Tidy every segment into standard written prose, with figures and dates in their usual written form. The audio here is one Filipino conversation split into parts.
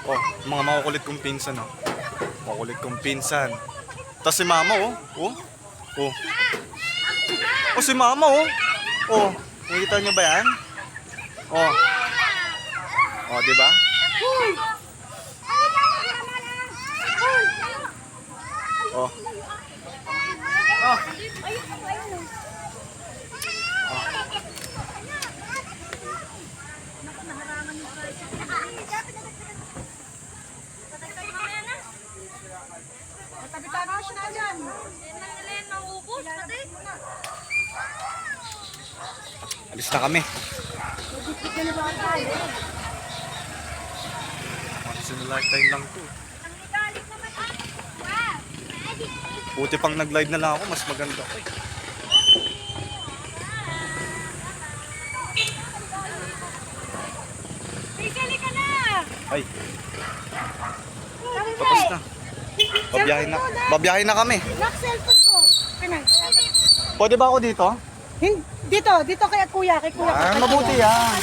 Oh, mga makukulit kong pinsan, oh. Makukulit kong pinsan. Tapos si mama, oh. Oh. Oh. Oh, si mama, oh. Oh, nakikita nyo ba yan? Oh. Oh, di ba? Oh. Oh. Alis na kami. Once in a lifetime lang to. Buti pang nag-live na lang ako, mas maganda ako eh. Ay. Tapos na. Babiyahin na kami. Cellphone ko. Pwede ba ako dito? Dito kay kuya, Mabuti yan.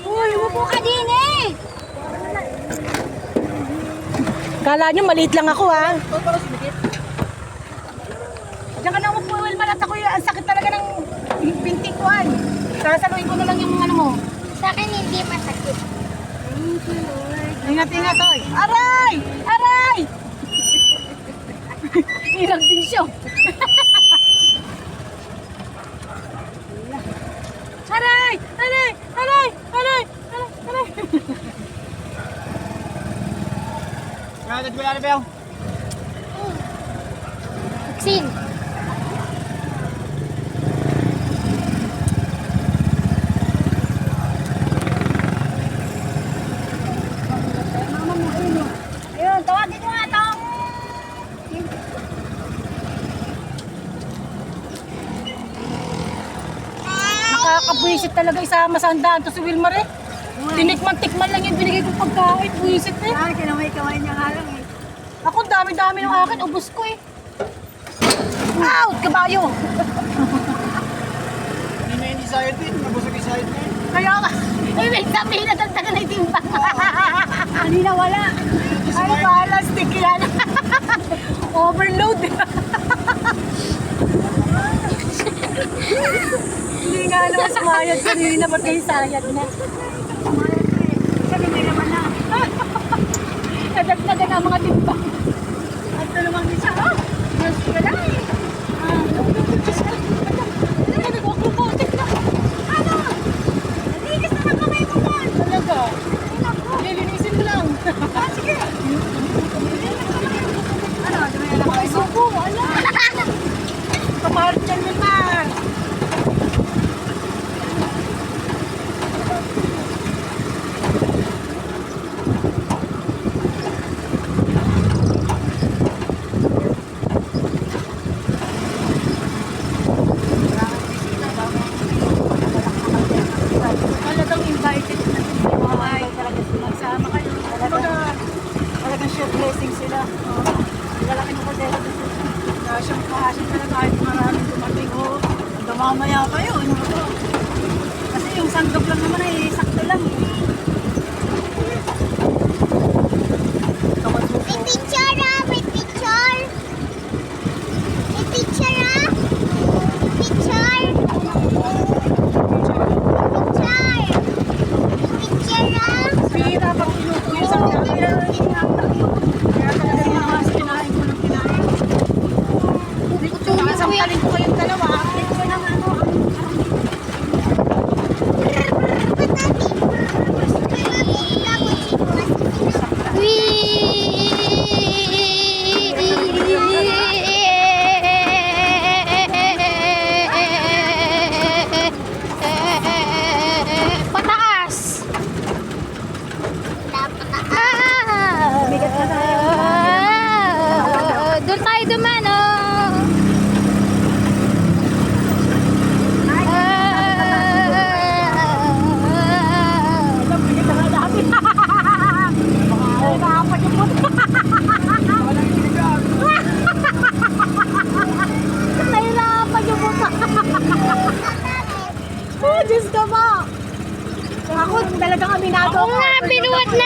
Uy, upo ka din eh. Kala nyo maliit lang ako ha. Diyan ka na upo, Wilmar, at ako ang sakit talaga ng pinting ko ay. Sasaluin ko na lang yung ano mo. Sa akin hindi masakit. Ingat, oy. Aray! Aray! Hirang din siya. Aray! Aray! Aray! Aray! Aray! Kaya wala na ba yun? Vaccine. Ayun, tawagin mo nga tong. Nakakabwisit talaga isama sa handaan to si Wilmar eh. Tinikman-tikman lang yung binigay kong pagkain. Buwisit eh. Kinamay-kamay niya nga lang eh. Ako, dami-dami ng akin. Ubus ko eh. Out! Kabayo! Hindi na hindi side din. Nabusog yung side din. Kaya ka. Ay, may sabihin na tagtagal na itimbang. Kanina wala. Ay, palastik yan. Overload. Hindi nga naman sumayad kanina. Ba't kayo sayad na? Sabi may naman na. Nadagdagan ang mga timbang. At tulungan din siya. Oh, mas ka na eh. Nag-acrobatic na. Ano? Nalinis na ng kamay mo doon. Talaga. Lilinisin mo lang. Ah, sige. Ano? Dumaya na Ay, suko. Ala. Kapaharit yan, Wilmar. Talagang invited na magsama kayo. Talagang share blessing sila. Lalaki ng kodela dito. Kasyang talaga kahit maraming dumating. Mamaya pa yun. Kasi yung sanggap lang naman ay sakto lang. May picture ah! May picture! May picture ah! Picture! Picture ah! Pira pag inupo yung sa Kaya talaga yung mga kinain ko ng kinain. Nakasampalin ko kayong dalawa. Ito lang ano. Bigat na tayo. Diyos ka ba? Ako talagang aminado. Oo nga, binuhat na